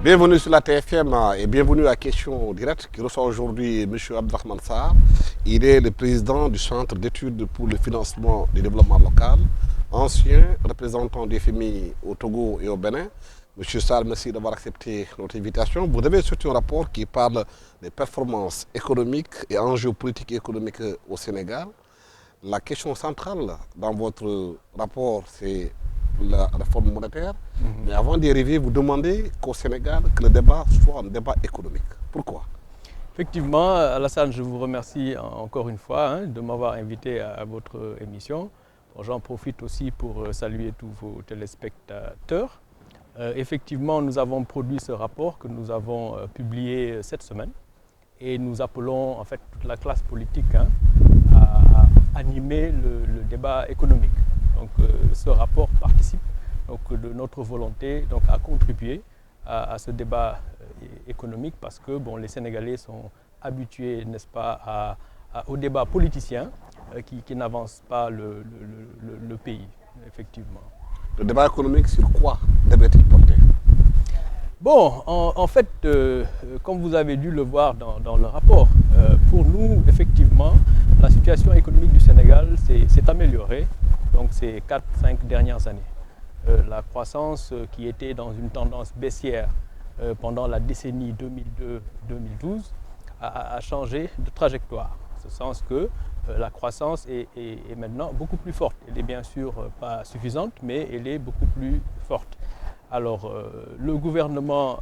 Bienvenue sur la TFM et bienvenue à Question Directe qui reçoit aujourd'hui M. Abdrahman Sarr. Il est le président du Centre d'études pour le financement du développement local, ancien représentant du FMI au Togo et au Bénin. M. Sarr, merci d'avoir accepté notre invitation. Vous avez sorti un rapport qui parle des performances économiques et enjeux politiques et économiques au Sénégal. La question centrale dans votre rapport, c'est la réforme monétaire. Mais avant d'y arriver, vous demandez qu'au Sénégal, que le débat soit un débat économique. Pourquoi? Effectivement, Alassane, je vous remercie encore une fois de m'avoir invité à votre émission. Bon, j'en profite aussi pour saluer tous vos téléspectateurs. Effectivement, nous avons produit ce rapport que nous avons publié cette semaine et nous appelons en fait toute la classe politique à animer le débat économique. Donc, ce rapport participe donc, de notre volonté donc, à contribuer à ce débat économique parce que bon, les Sénégalais sont habitués, n'est-ce pas, au débat politicien qui n'avance pas le pays, effectivement. Le débat économique, sur quoi devrait-il porter? Bon, en fait, comme vous avez dû le voir dans le rapport, pour nous, effectivement, la situation économique du Sénégal s'est améliorée donc ces 4-5 dernières années. La croissance qui était dans une tendance baissière pendant la décennie 2002-2012 a changé de trajectoire. En ce sens que la croissance est maintenant beaucoup plus forte. Elle est bien sûr pas suffisante, mais elle est beaucoup plus forte. Alors, le gouvernement,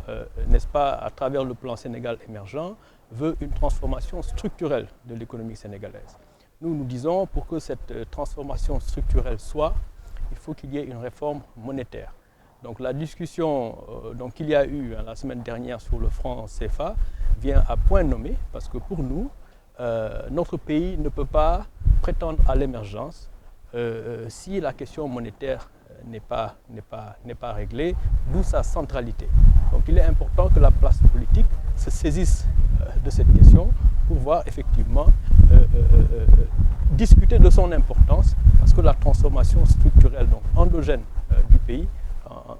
n'est-ce pas, à travers le plan Sénégal émergent, veut une transformation structurelle de l'économie sénégalaise. Nous disons, pour que cette transformation structurelle soit, il faut qu'il y ait une réforme monétaire. Donc la discussion qu'il y a eu la semaine dernière sur le franc CFA vient à point nommé, parce que pour nous, notre pays ne peut pas prétendre à l'émergence si la question monétaire n'est pas réglée, d'où sa centralité. Donc il est important que la classe politique se saisisse de cette question pour voir effectivement discuter de son importance parce que la transformation structurelle donc endogène du pays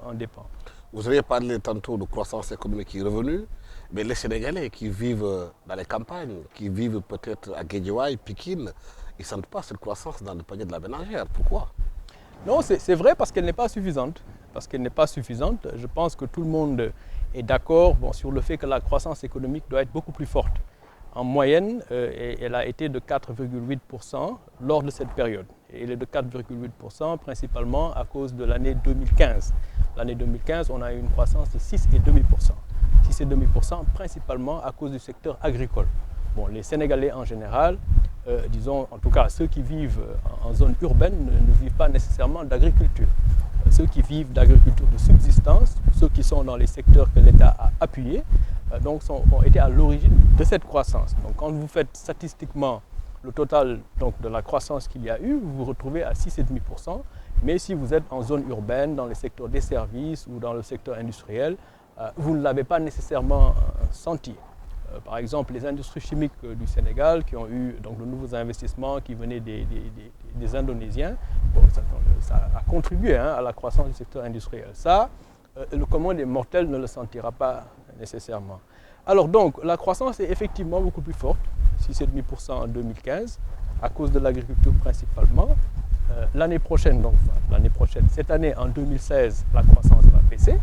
en dépend. Vous avez parlé tantôt de croissance économique qui est revenue, mais les Sénégalais qui vivent dans les campagnes, qui vivent peut-être à Guédiawaye, Pikine, ils ne sentent pas cette croissance dans le panier de la ménagère. Pourquoi? Non, c'est vrai parce qu'elle n'est pas suffisante. Parce qu'elle n'est pas suffisante. Je pense que tout le monde est d'accord sur le fait que la croissance économique doit être beaucoup plus forte. En moyenne, elle a été de 4,8% lors de cette période. Et elle est de 4,8% principalement à cause de l'année 2015. L'année 2015, on a eu une croissance de 6,5%. 6,5% principalement à cause du secteur agricole. Bon, les Sénégalais en général, disons en tout cas ceux qui vivent en zone urbaine ne vivent pas nécessairement d'agriculture. Ceux qui vivent d'agriculture de subsistance, ceux qui sont dans les secteurs que l'État a appuyés, donc ont été à l'origine de cette croissance. Donc quand vous faites statistiquement le total donc, de la croissance qu'il y a eu, vous vous retrouvez à 6,5%. Mais si vous êtes en zone urbaine, dans les secteurs des services ou dans le secteur industriel, vous ne l'avez pas nécessairement senti. Par exemple, les industries chimiques du Sénégal qui ont eu donc, de nouveaux investissements qui venaient des Indonésiens, bon, ça a contribué à la croissance du secteur industriel. Ça, le commun des mortels ne le sentira pas nécessairement. Alors donc, la croissance est effectivement beaucoup plus forte, 6,5% en 2015, à cause de l'agriculture principalement. L'année prochaine, cette année en 2016, la croissance va baisser,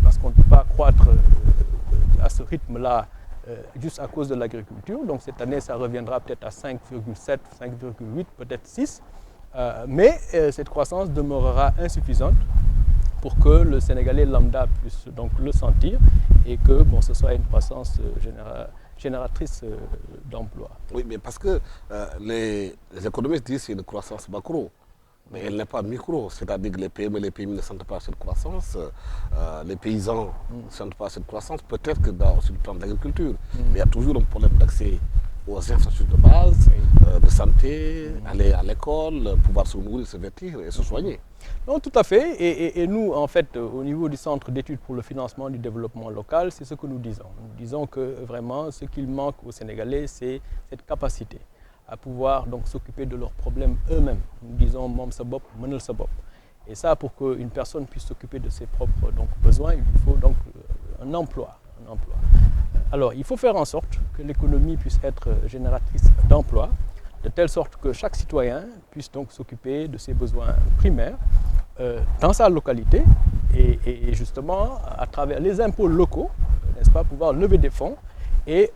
parce qu'on ne peut pas croître à ce rythme-là juste à cause de l'agriculture. Donc cette année, ça reviendra peut-être à 5,7, 5,8, peut-être 6. Mais cette croissance demeurera insuffisante pour que le Sénégalais lambda puisse donc le sentir et que ce soit une croissance génératrice d'emplois. Oui, mais parce que les économistes disent que c'est une croissance macro. Mais elle n'est pas micro, c'est-à-dire que les PME et les PMI ne sentent pas cette croissance, les paysans ne sentent pas cette croissance, peut-être que sur le plan de l'agriculture, mais il y a toujours un problème d'accès aux infrastructures de base, de santé, aller à l'école, pouvoir se nourrir, se vêtir et se soigner. Non, tout à fait. Et nous, en fait, au niveau du Centre d'études pour le financement du développement local, c'est ce que nous disons. Nous disons que vraiment, ce qu'il manque aux Sénégalais, c'est cette capacité à pouvoir donc s'occuper de leurs problèmes eux-mêmes. Nous disons Mom Sabop, Menel Sabop. Et ça, pour qu'une personne puisse s'occuper de ses propres besoins, il faut donc un emploi. Alors, il faut faire en sorte que l'économie puisse être génératrice d'emplois, de telle sorte que chaque citoyen puisse donc s'occuper de ses besoins primaires dans sa localité et justement à travers les impôts locaux, n'est-ce pas, pouvoir lever des fonds et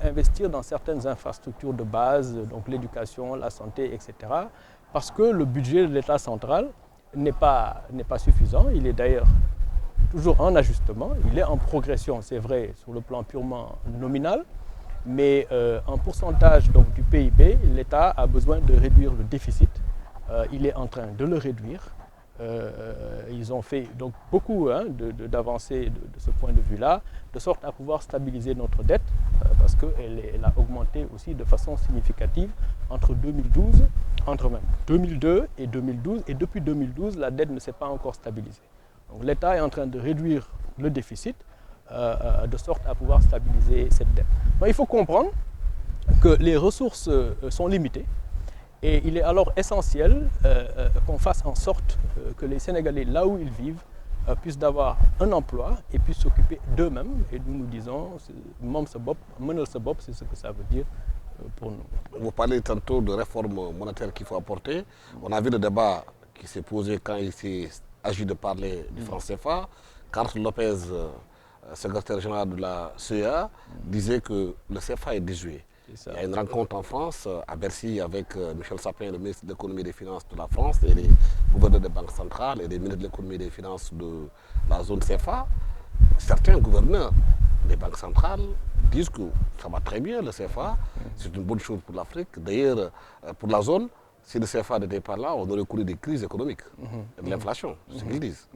investir dans certaines infrastructures de base, donc l'éducation, la santé, etc. Parce que le budget de l'État central n'est pas suffisant. Il est d'ailleurs toujours en ajustement, il est en progression, c'est vrai, sur le plan purement nominal, mais en pourcentage donc, du PIB, l'État a besoin de réduire le déficit. Il est en train de le réduire. Ils ont fait donc beaucoup d'avancées de ce point de vue-là, de sorte à pouvoir stabiliser notre dette, parce qu'elle a augmenté aussi de façon significative entre 2002 et 2012, et depuis 2012, la dette ne s'est pas encore stabilisée. Donc l'État est en train de réduire le déficit, de sorte à pouvoir stabiliser cette dette. Donc, il faut comprendre que les ressources sont limitées. Et il est alors essentiel qu'on fasse en sorte que les Sénégalais, là où ils vivent, puissent avoir un emploi et puissent s'occuper d'eux-mêmes. Et nous disons, Menel Sebop, c'est ce que ça veut dire pour nous. Vous parlez tantôt de réforme monétaire qu'il faut apporter. On a vu le débat qui s'est posé quand il s'est agi de parler du franc CFA. Carlos Lopez, secrétaire général de la CEA, disait que le CFA est désuet. Il y a une rencontre en France, à Bercy, avec Michel Sapin, le ministre de l'économie et des finances de la France, et les gouverneurs des banques centrales et les ministres de l'économie et des finances de la zone CFA. Certains gouverneurs des banques centrales disent que ça va très bien, le CFA, c'est une bonne chose pour l'Afrique. D'ailleurs, pour la zone, si le CFA n'était pas là, on aurait connu des crises économiques, de l'inflation, c'est ce qu'ils disent.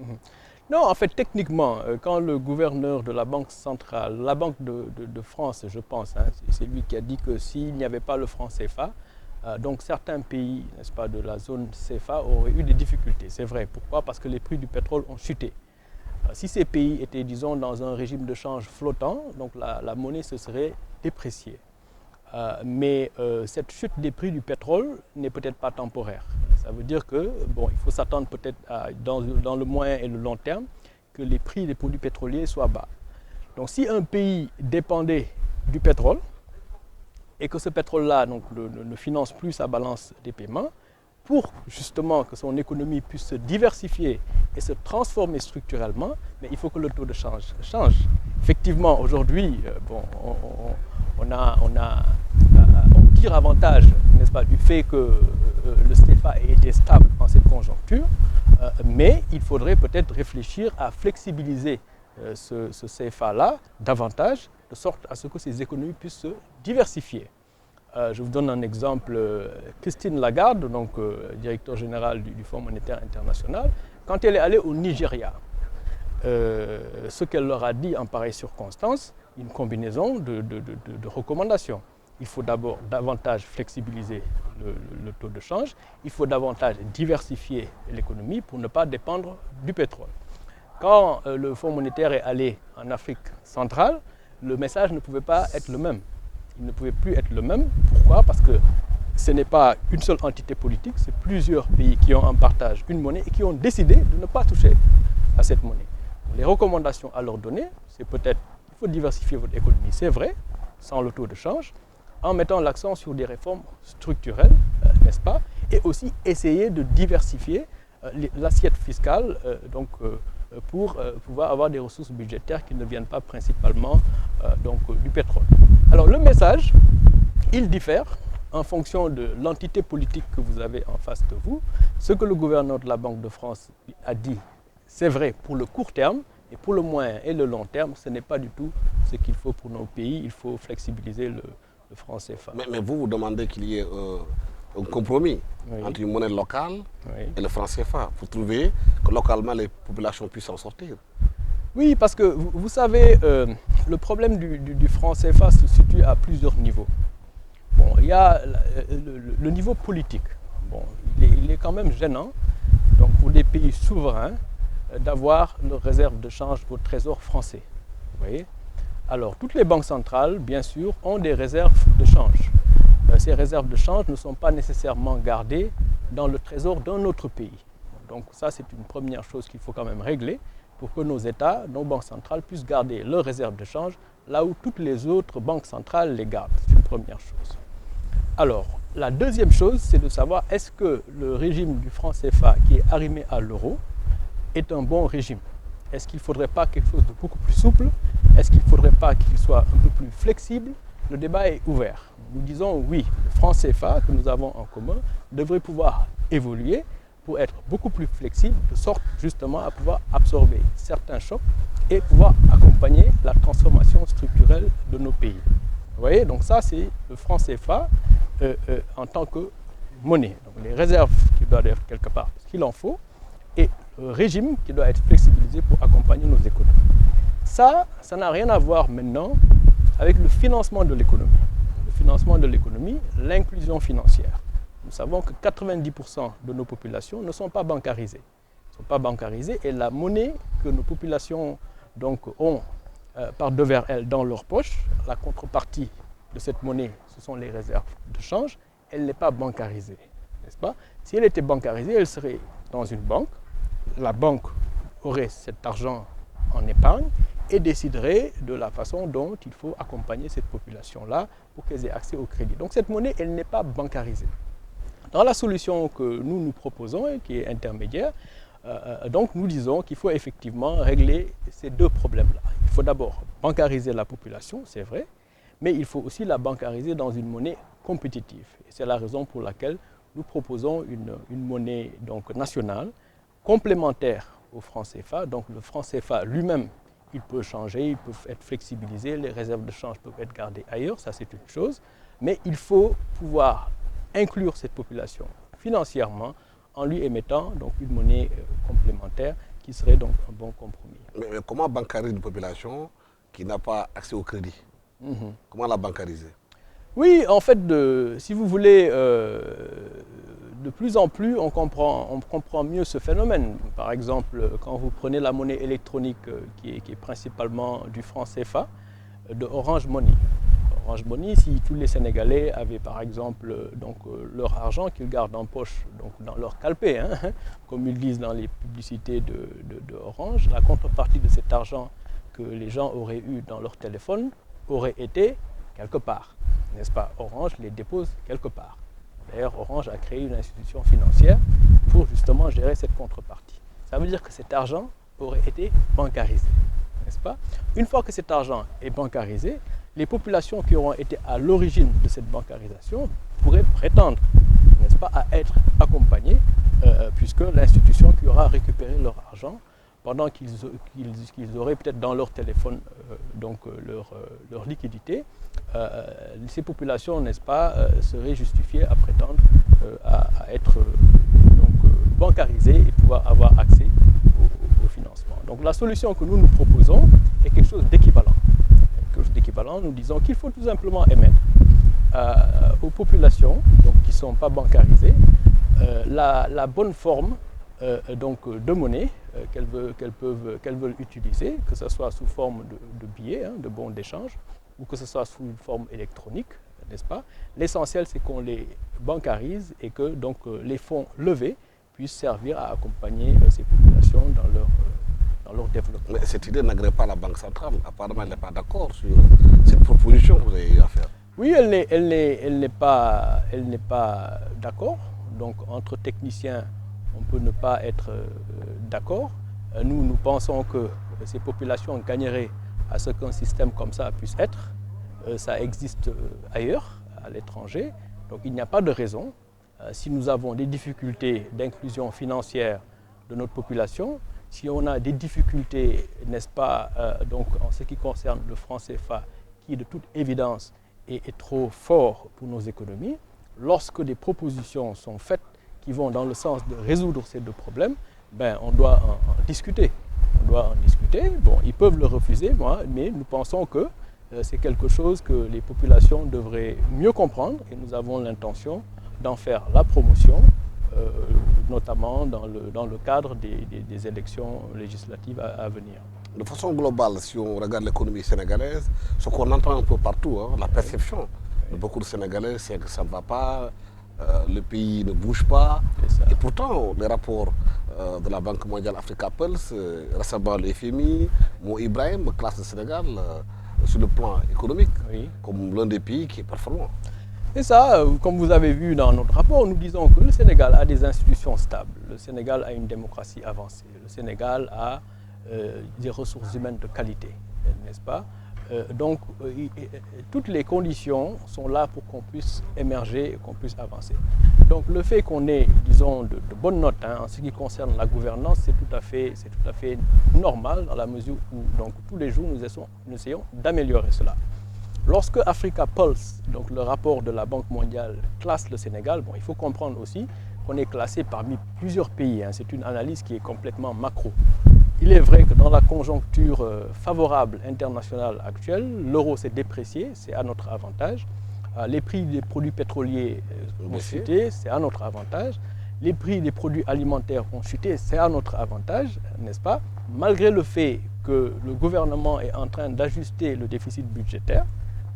Non, en fait, techniquement, quand le gouverneur de la Banque centrale, la Banque de France, je pense, c'est lui qui a dit que s'il n'y avait pas le franc CFA, donc certains pays, n'est-ce pas, de la zone CFA auraient eu des difficultés. C'est vrai. Pourquoi? Parce que les prix du pétrole ont chuté. Si ces pays étaient, disons, dans un régime de change flottant, donc la monnaie se serait dépréciée. Mais cette chute des prix du pétrole n'est peut-être pas temporaire. Ça veut dire que, il faut s'attendre peut-être dans le moyen et le long terme que les prix des produits pétroliers soient bas. Donc si un pays dépendait du pétrole et que ce pétrole-là ne finance plus sa balance des paiements, pour justement que son économie puisse se diversifier et se transformer structurellement, mais il faut que le taux de change change. Effectivement, aujourd'hui, on tire avantage, n'est-ce pas, du fait que le CFA ait été stable en cette conjoncture, mais il faudrait peut-être réfléchir à flexibiliser ce CFA-là davantage, de sorte à ce que ces économies puissent se diversifier. Je vous donne un exemple. Christine Lagarde, donc directeur général du Fonds monétaire international, quand elle est allée au Nigeria, ce qu'elle leur a dit en pareille circonstance, une combinaison de recommandations. Il faut d'abord davantage flexibiliser le taux de change, il faut davantage diversifier l'économie pour ne pas dépendre du pétrole. Quand le Fonds monétaire est allé en Afrique centrale, le message ne pouvait pas être le même. Il ne pouvait plus être le même. Pourquoi? Parce que ce n'est pas une seule entité politique, c'est plusieurs pays qui ont en partage une monnaie et qui ont décidé de ne pas toucher à cette monnaie. Les recommandations à leur donner, c'est peut-être qu'il faut diversifier votre économie, c'est vrai, sans le taux de change, en mettant l'accent sur des réformes structurelles, n'est-ce pas, et aussi essayer de diversifier l'assiette fiscale pour pouvoir avoir des ressources budgétaires qui ne viennent pas principalement du pétrole. Alors le message, il diffère en fonction de l'entité politique que vous avez en face de vous. Ce que le gouverneur de la Banque de France a dit, c'est vrai pour le court terme, et pour le moyen et le long terme, ce n'est pas du tout ce qu'il faut pour nos pays. Il faut flexibiliser le franc CFA. Mais vous demandez qu'il y ait un compromis entre une monnaie locale et le franc CFA. Vous trouvez que localement, les populations puissent s'en sortir? Oui, parce que vous savez, le problème du franc CFA se situe à plusieurs niveaux. Bon, il y a le niveau politique. Bon, il est quand même gênant donc, pour des pays souverains d'avoir leurs réserves de change au trésor français. Vous voyez? Alors, toutes les banques centrales, bien sûr, ont des réserves de change. Ces réserves de change ne sont pas nécessairement gardées dans le trésor d'un autre pays. Donc ça, c'est une première chose qu'il faut quand même régler. pour que nos États, nos banques centrales puissent garder leurs réserves de change là où toutes les autres banques centrales les gardent. C'est une première chose. Alors, la deuxième chose, c'est de savoir est-ce que le régime du franc CFA qui est arrimé à l'euro est un bon régime. Est-ce qu'il ne faudrait pas quelque chose de beaucoup plus souple? Est-ce qu'il ne faudrait pas qu'il soit un peu plus flexible? Le débat est ouvert. Nous disons oui, le franc CFA que nous avons en commun devrait pouvoir évoluer pour être beaucoup plus flexible, de sorte justement à pouvoir absorber certains chocs et pouvoir accompagner la transformation structurelle de nos pays. Vous voyez, donc ça c'est le franc CFA en tant que monnaie. Donc les réserves qui doivent être quelque part ce qu'il en faut et le régime qui doit être flexibilisé pour accompagner nos économies. Ça n'a rien à voir maintenant avec le financement de l'économie. Le financement de l'économie, l'inclusion financière. Nous savons que 90% de nos populations ne sont pas bancarisées. Ne sont pas bancarisées et la monnaie que nos populations donc, ont par devers elles dans leur poche, la contrepartie de cette monnaie, ce sont les réserves de change, elle n'est pas bancarisée, n'est-ce pas? Si elle était bancarisée, elle serait dans une banque. La banque aurait cet argent en épargne et déciderait de la façon dont il faut accompagner cette population-là pour qu'elle ait accès au crédit. Donc cette monnaie, elle n'est pas bancarisée. Dans la solution que nous proposons, et qui est intermédiaire, donc nous disons qu'il faut effectivement régler ces deux problèmes-là. Il faut d'abord bancariser la population, c'est vrai, mais il faut aussi la bancariser dans une monnaie compétitive. Et c'est la raison pour laquelle nous proposons une monnaie donc, nationale, complémentaire au franc CFA. Donc le franc CFA lui-même, il peut changer, il peut être flexibilisé, les réserves de change peuvent être gardées ailleurs, ça c'est une chose, mais il faut pouvoir inclure cette population financièrement en lui émettant donc, une monnaie complémentaire qui serait donc un bon compromis. Mais comment bancariser une population qui n'a pas accès au crédit? Comment la bancariser? Oui, en fait, si vous voulez, de plus en plus, on comprend mieux ce phénomène. Par exemple, quand vous prenez la monnaie électronique qui est principalement du franc CFA, de Orange Money. Orange Money, si tous les Sénégalais avaient par exemple donc, leur argent qu'ils gardent en poche, donc dans leur calpé, hein, comme ils disent dans les publicités de Orange, la contrepartie de cet argent que les gens auraient eu dans leur téléphone aurait été quelque part, n'est-ce pas? Orange les dépose quelque part. D'ailleurs, Orange a créé une institution financière pour justement gérer cette contrepartie. Ça veut dire que cet argent aurait été bancarisé, n'est-ce pas? Une fois que cet argent est bancarisé, les populations qui auront été à l'origine de cette bancarisation pourraient prétendre, n'est-ce pas, à être accompagnées, puisque l'institution qui aura récupéré leur argent pendant qu'ils auraient peut-être dans leur téléphone leur liquidité, ces populations, n'est-ce pas, seraient justifiées à prétendre à être bancarisées et pouvoir avoir accès au financement. Donc la solution que nous proposons est quelque chose d'équivalent. Nous disons qu'il faut tout simplement émettre aux populations donc, qui ne sont pas bancarisées la bonne forme de monnaie qu'elles veulent utiliser, que ce soit sous forme de billets, hein, de bons d'échange, ou que ce soit sous une forme électronique, n'est-ce pas? L'essentiel, c'est qu'on les bancarise et que donc, les fonds levés puissent servir à accompagner ces populations dans leur développement. Mais cette idée n'agrée pas la Banque centrale. Apparemment, elle n'est pas d'accord sur cette proposition que vous avez eu à faire. Oui, elle n'est pas d'accord. Donc, entre techniciens, on peut ne pas être d'accord. Nous pensons que ces populations gagneraient à ce qu'un système comme ça puisse être. Ça existe ailleurs, à l'étranger. Donc, il n'y a pas de raison. Si nous avons des difficultés d'inclusion financière de notre population, si on a des difficultés, n'est-ce pas, donc en ce qui concerne le franc CFA, qui de toute évidence est trop fort pour nos économies, lorsque des propositions sont faites qui vont dans le sens de résoudre ces deux problèmes, ben, on doit en discuter. Bon, ils peuvent le refuser, mais nous pensons que c'est quelque chose que les populations devraient mieux comprendre et nous avons l'intention d'en faire la promotion, notamment dans le cadre des élections législatives à venir. De façon globale, si on regarde l'économie sénégalaise, ce qu'on entend un peu partout, hein, la perception de beaucoup de Sénégalais, c'est que ça ne va pas, le pays ne bouge pas. Et pourtant, les rapports de la Banque mondiale Africa Pulse, récemment le FMI, Mo Ibrahim classe le Sénégal sur le plan économique comme l'un des pays qui est performant. Et ça, comme vous avez vu dans notre rapport, nous disons que le Sénégal a des institutions stables, le Sénégal a une démocratie avancée, le Sénégal a des ressources humaines de qualité, n'est-ce pas? Donc, toutes les conditions sont là pour qu'on puisse émerger et qu'on puisse avancer. Donc, le fait qu'on ait, disons, de bonnes notes en ce qui concerne la gouvernance, c'est tout à fait normal dans la mesure où, donc, tous les jours, nous essayons d'améliorer cela. Lorsque Africa Pulse, donc le rapport de la Banque mondiale, classe le Sénégal, bon, il faut comprendre aussi qu'on est classé parmi plusieurs pays. C'est une analyse qui est complètement macro. Il est vrai que dans la conjoncture favorable internationale actuelle, l'euro s'est déprécié, c'est à notre avantage. Les prix des produits pétroliers ont chuté, c'est à notre avantage. Les prix des produits alimentaires ont chuté, c'est à notre avantage, n'est-ce pas? Malgré le fait que le gouvernement est en train d'ajuster le déficit budgétaire,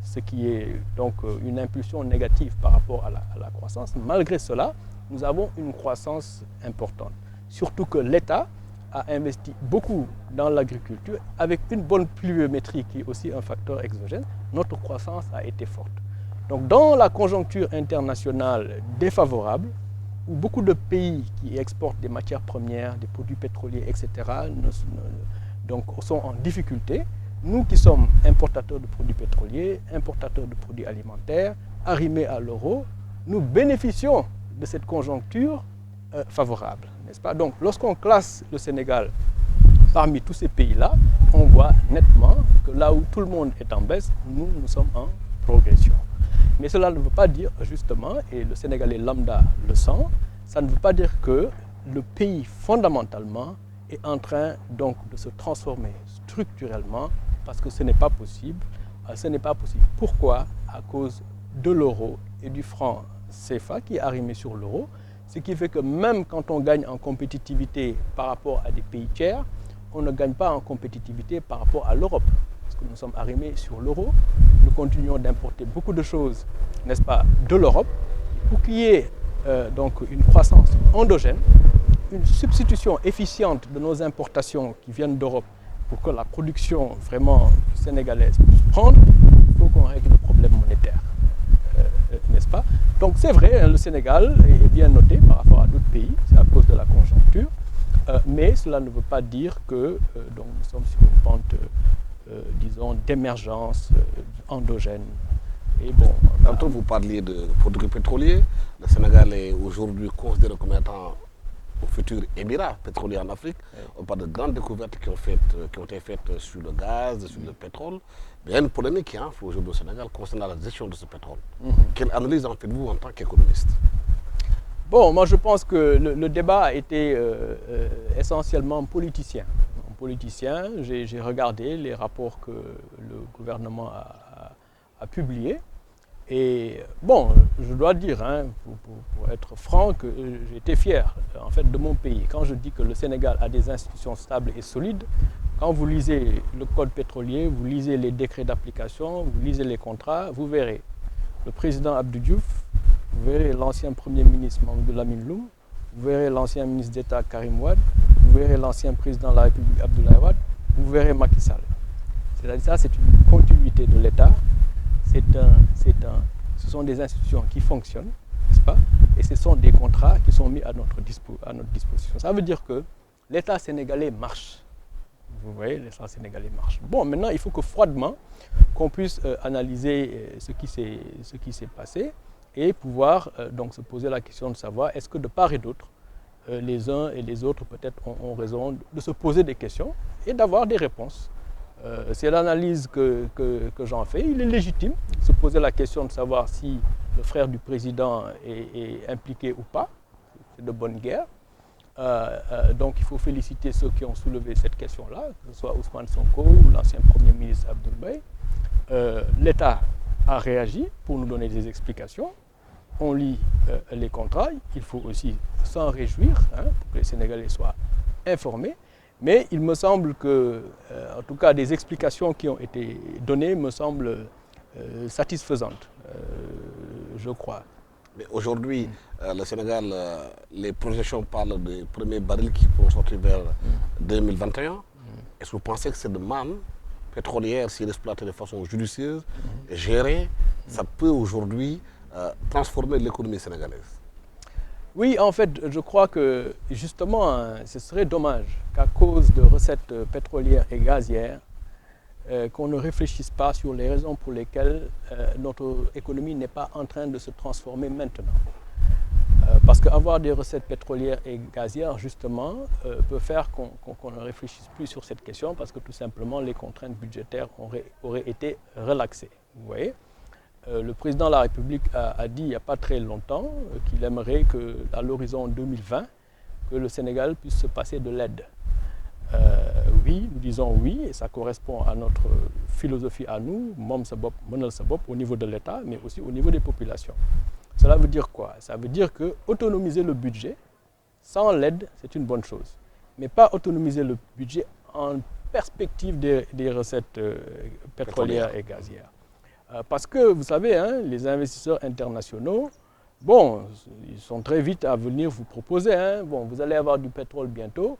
ce qui est donc une impulsion négative par rapport à la croissance, malgré cela, nous avons une croissance importante. Surtout que l'État a investi beaucoup dans l'agriculture avec une bonne pluviométrie qui est aussi un facteur exogène. Notre croissance a été forte. Donc dans la conjoncture internationale défavorable, où beaucoup de pays qui exportent des matières premières, des produits pétroliers, etc., donc sont en difficulté, nous qui sommes importateurs de produits pétroliers, importateurs de produits alimentaires, arrimés à l'euro, nous bénéficions de cette conjoncture favorable, n'est-ce pas? Donc, lorsqu'on classe le Sénégal parmi tous ces pays-là, on voit nettement que là où tout le monde est en baisse, nous sommes en progression. Mais cela ne veut pas dire, justement, et le Sénégalais lambda le sent, ça ne veut pas dire que le pays, fondamentalement, est en train donc de se transformer structurellement, parce que ce n'est pas possible. Ce n'est pas possible. Pourquoi? À cause de l'euro et du franc CFA qui est arrimé sur l'euro, ce qui fait que même quand on gagne en compétitivité par rapport à des pays tiers, on ne gagne pas en compétitivité par rapport à l'Europe. Parce que nous sommes arrimés sur l'euro, nous continuons d'importer beaucoup de choses, n'est-ce pas, de l'Europe, pour qu'il y ait donc une croissance endogène, une substitution efficiente de nos importations qui viennent d'Europe pour que la production vraiment sénégalaise puisse prendre, il faut qu'on règle le problème monétaire, n'est-ce pas? Donc c'est vrai, le Sénégal est bien noté par rapport à d'autres pays, c'est à cause de la conjoncture, mais cela ne veut pas dire que donc nous sommes sur une pente, disons, d'émergence endogène. Et bon, tantôt vous parliez de produits pétroliers, le Sénégal est aujourd'hui considéré comme étant au futur émirat pétrolier en Afrique. On parle de grandes découvertes qui ont été faites sur le gaz, sur le pétrole. Mais il y a une polémique qui enfle aujourd'hui au Sénégal concernant la gestion de ce pétrole. Quelle analyse en faites-vous en tant qu'économiste? Bon, moi je pense que le débat a été essentiellement politicien. J'ai regardé les rapports que le gouvernement a publiés. Et bon, je dois dire, pour être franc, que j'ai été fier en fait, de mon pays. Quand je dis que le Sénégal a des institutions stables et solides, quand vous lisez le code pétrolier, vous lisez les décrets d'application, vous lisez les contrats, vous verrez le président Abdou Diouf, vous verrez l'ancien premier ministre Mamadou Lamine Loum, vous verrez l'ancien ministre d'État Karim Wade, vous verrez l'ancien président de la République Abdoulaye Wade, vous verrez Macky Sall. C'est-à-dire ça, c'est une continuité de l'État. Ce sont des institutions qui fonctionnent, n'est-ce pas? Et ce sont des contrats qui sont mis à notre disposition. Ça veut dire que l'État sénégalais marche. Vous voyez, l'État sénégalais marche. Bon, maintenant, il faut que froidement, qu'on puisse analyser ce qui s'est passé et pouvoir donc se poser la question de savoir est-ce que de part et d'autre, les uns et les autres peut-être ont raison de se poser des questions et d'avoir des réponses. C'est l'analyse que j'en fais. Il est légitime de se poser la question de savoir si le frère du président est impliqué ou pas. C'est de bonne guerre. Donc il faut féliciter ceux qui ont soulevé cette question-là, que ce soit Ousmane Sonko ou l'ancien Premier ministre Abdoul Mbaye. L'État a réagi pour nous donner des explications. On lit les contrats. Il faut aussi s'en réjouir pour que les Sénégalais soient informés. Mais il me semble que, en tout cas, des explications qui ont été données me semblent satisfaisantes, je crois. Mais aujourd'hui, le Sénégal, les projections parlent des premiers barils qui pourront sortir vers 2021. Est-ce que vous pensez que cette manne pétrolière, si elle est exploitée de façon judicieuse et gérée, ça peut aujourd'hui transformer l'économie sénégalaise? Oui, en fait, je crois que justement, ce serait dommage qu'à cause de recettes pétrolières et gazières, qu'on ne réfléchisse pas sur les raisons pour lesquelles notre économie n'est pas en train de se transformer maintenant. Parce qu'avoir des recettes pétrolières et gazières, justement, peut faire qu'on ne réfléchisse plus sur cette question parce que tout simplement, les contraintes budgétaires auraient été relaxées. Vous voyez, le président de la République a dit il n'y a pas très longtemps qu'il aimerait qu'à l'horizon 2020, que le Sénégal puisse se passer de l'aide. Oui, nous disons oui, et ça correspond à notre philosophie à nous, Mom sa bop, Mënal sa bop, au niveau de l'État, mais aussi au niveau des populations. Cela veut dire quoi? Ça veut dire que autonomiser le budget sans l'aide, c'est une bonne chose. Mais pas autonomiser le budget en perspective des recettes pétrolières et gazières. Parce que, vous savez, hein, les investisseurs internationaux, bon, ils sont très vite à venir vous proposer, hein, bon, vous allez avoir du pétrole bientôt,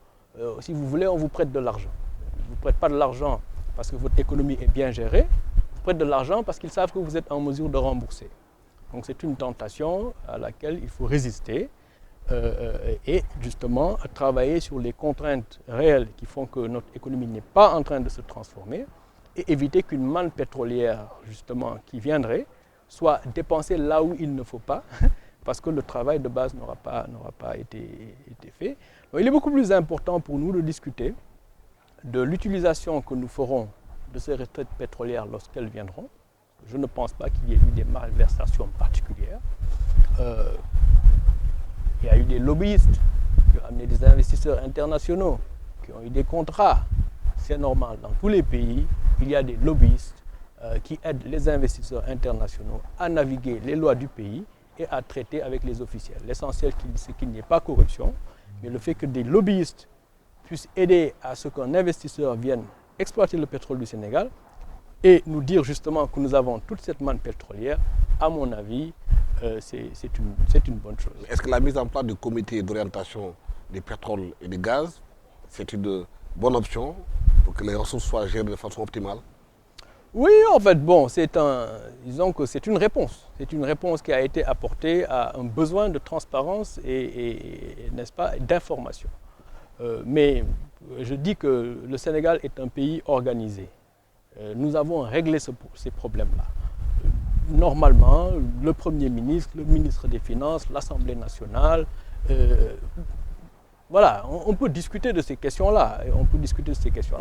si vous voulez, on vous prête de l'argent. Ils ne vous prêtent pas de l'argent parce que votre économie est bien gérée, ils vous prêtent de l'argent parce qu'ils savent que vous êtes en mesure de rembourser. Donc c'est une tentation à laquelle il faut résister et justement travailler sur les contraintes réelles qui font que notre économie n'est pas en train de se transformer et éviter qu'une manne pétrolière justement qui viendrait soit dépensée là où il ne faut pas parce que le travail de base n'aura pas été fait. Donc, il est beaucoup plus important pour nous de discuter de l'utilisation que nous ferons de ces retraites pétrolières lorsqu'elles viendront. Je ne pense pas qu'il y ait eu des malversations particulières. Il y a eu des lobbyistes qui ont amené des investisseurs internationaux, qui ont eu des contrats. C'est normal, dans tous les pays, il y a des lobbyistes qui aident les investisseurs internationaux à naviguer les lois du pays et à traiter avec les officiels. L'essentiel, c'est qu'il n'y ait pas de corruption, mais le fait que des lobbyistes puissent aider à ce qu'un investisseur vienne exploiter le pétrole du Sénégal et nous dire justement que nous avons toute cette manne pétrolière, à mon avis, c'est une bonne chose. Est-ce que la mise en place du comité d'orientation du pétrole et du gaz, c'est une bonne option pour que les ressources soient gérées de façon optimale? Oui, en fait, bon, disons que c'est une réponse. C'est une réponse qui a été apportée à un besoin de transparence et n'est-ce pas, d'information. Mais je dis que le Sénégal est un pays organisé. Nous avons réglé ces problèmes-là. Normalement, le Premier ministre, le ministre des Finances, l'Assemblée nationale, voilà, on peut discuter de ces questions-là.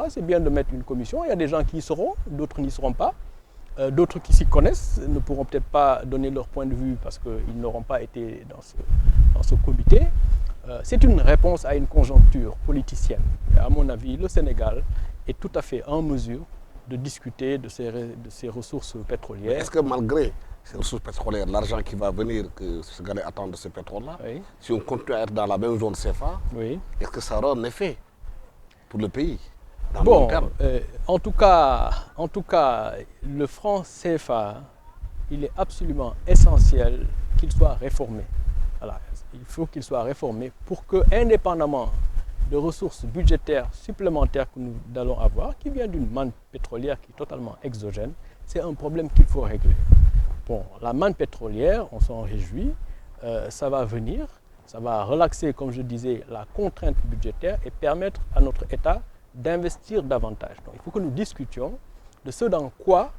C'est bien de mettre une commission. Il y a des gens qui y seront, d'autres n'y seront pas. D'autres qui s'y connaissent ne pourront peut-être pas donner leur point de vue parce qu'ils n'auront pas été dans ce comité. C'est une réponse à une conjoncture politicienne. Et à mon avis, le Sénégal est tout à fait en mesure de discuter de ces ressources pétrolières. Est-ce que malgré ces ressources pétrolières, l'argent qui va venir, que ce Sénégalais attend de ce pétrole-là, Oui. si on continue à être dans la même zone CFA, Oui. est-ce que ça aura un effet pour le pays dans le Bon, long terme? en tout cas, le franc CFA, il est absolument essentiel qu'il soit réformé. Voilà. Il faut qu'il soit réformé pour que, indépendamment de ressources budgétaires supplémentaires que nous allons avoir, qui vient d'une manne pétrolière qui est totalement exogène, c'est un problème qu'il faut régler. Bon, la manne pétrolière, on s'en réjouit, ça va venir, ça va relaxer, comme je disais, la contrainte budgétaire et permettre à notre État d'investir davantage. Donc, il faut que nous discutions de ce dans quoi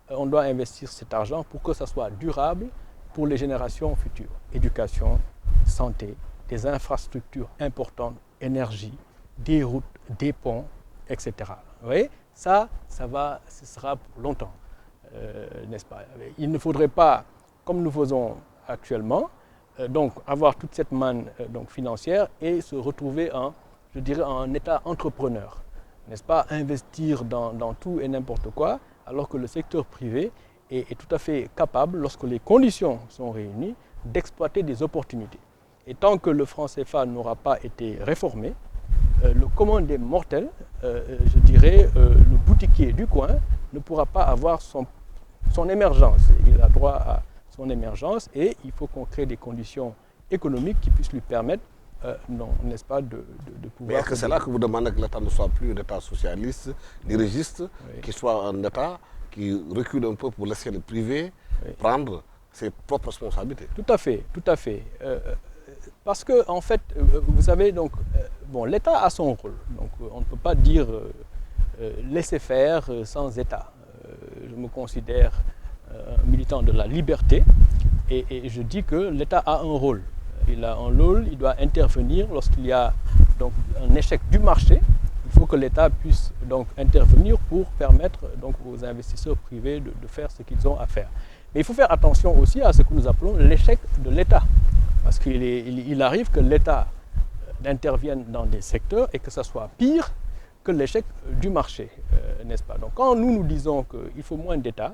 on doit investir cet argent pour que ça soit durable pour les générations futures. Éducation, santé, des infrastructures importantes, énergie, des routes, des ponts, etc. Vous voyez, ce sera pour longtemps, n'est-ce pas? Il ne faudrait pas, comme nous faisons actuellement, donc avoir toute cette manne financière et se retrouver en état entrepreneur, n'est-ce pas? Investir dans tout et n'importe quoi, alors que le secteur privé est tout à fait capable, lorsque les conditions sont réunies, d'exploiter des opportunités. Et tant que le franc CFA n'aura pas été réformé, le commun des mortels, je dirais, le boutiquier du coin, ne pourra pas avoir son émergence. Il a droit à son émergence et il faut qu'on crée des conditions économiques qui puissent lui permettre, n'est-ce pas, de pouvoir... Mais est-ce que c'est là que vous demandez que l'État ne soit plus un État socialiste, dirigiste, qu'il soit un État qui recule un peu pour laisser le privé prendre ses propres responsabilités? Tout à fait, tout à fait. Parce que, en fait, vous savez, donc, bon, l'État a son rôle. Donc, on ne peut pas dire laisser faire sans État. Je me considère militant de la liberté et je dis que l'État a un rôle. Il a un rôle, il doit intervenir lorsqu'il y a donc, un échec du marché. Il faut que l'État puisse donc intervenir pour permettre donc, aux investisseurs privés de faire ce qu'ils ont à faire. Mais il faut faire attention aussi à ce que nous appelons l'échec de l'État. Parce qu'il arrive que l'État intervienne dans des secteurs et que ça soit pire que l'échec du marché, n'est-ce pas? Donc quand nous disons qu'il faut moins d'État,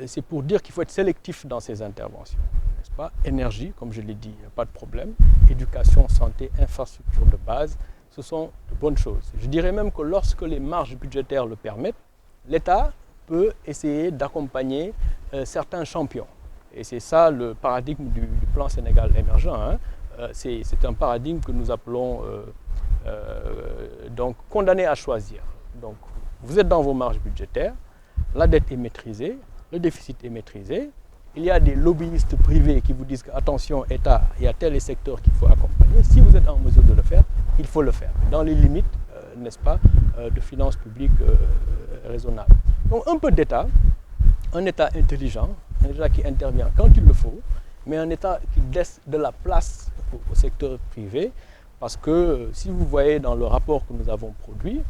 c'est pour dire qu'il faut être sélectif dans ces interventions, n'est-ce pas? Énergie, comme je l'ai dit, pas de problème. Éducation, santé, infrastructure de base, ce sont de bonnes choses. Je dirais même que lorsque les marges budgétaires le permettent, l'État peut essayer d'accompagner certains champions. Et c'est ça le paradigme du plan Sénégal émergent. Hein. C'est un paradigme que nous appelons donc condamné à choisir. Donc vous êtes dans vos marges budgétaires, la dette est maîtrisée, le déficit est maîtrisé. Il y a des lobbyistes privés qui vous disent que attention État, il y a tel secteur qu'il faut accompagner. Si vous êtes en mesure de le faire, il faut le faire. Dans les limites, n'est-ce pas, de finances publiques raisonnables. Donc un peu d'État, un État intelligent, un État qui intervient quand il le faut, mais un État qui laisse de la place au secteur privé, parce que si vous voyez dans le rapport que nous avons produit,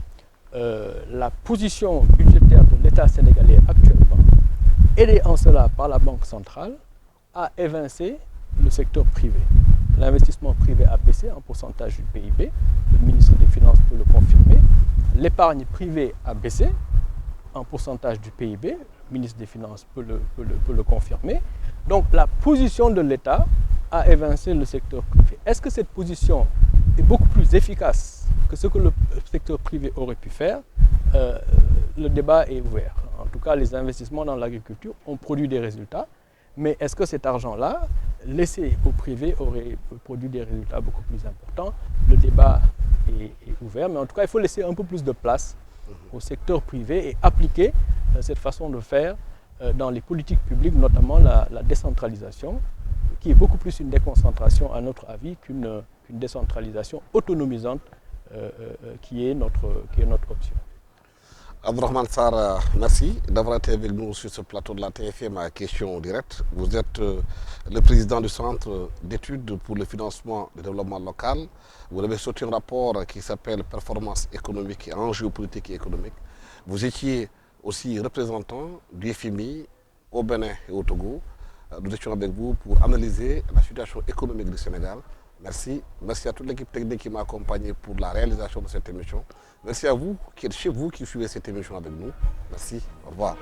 la position budgétaire de l'État sénégalais actuellement, aidé en cela par la Banque centrale, a évincé le secteur privé. L'investissement privé a baissé en pourcentage du PIB, le ministre des Finances peut le confirmer. L'épargne privée a baissé en pourcentage du PIB, le ministre des Finances peut le confirmer. Donc la position de l'État a évincé le secteur privé. Est-ce que cette position est beaucoup plus efficace que ce que le secteur privé aurait pu faire? Le débat est ouvert. En tout cas, les investissements dans l'agriculture ont produit des résultats. Mais est-ce que cet argent-là, laissé au privé, aurait produit des résultats beaucoup plus importants? Le débat est ouvert. Mais en tout cas, il faut laisser un peu plus de place au secteur privé et appliquer cette façon de faire dans les politiques publiques, notamment la décentralisation, qui est beaucoup plus une déconcentration, à notre avis, qu'une décentralisation autonomisante qui est notre option. Abdourahmane Sarr, merci d'avoir été avec nous sur ce plateau de la TFM à question directe. Vous êtes le président du Centre d'études pour le financement du développement local. Vous avez sorti un rapport qui s'appelle Performance économique et enjeux politiques et économiques. Vous étiez aussi représentant du FMI au Bénin et au Togo. Nous étions avec vous pour analyser la situation économique du Sénégal. Merci. Merci à toute l'équipe technique qui m'a accompagné pour la réalisation de cette émission. Merci à vous qui êtes chez vous, qui suivez cette émission avec nous. Merci. Au revoir.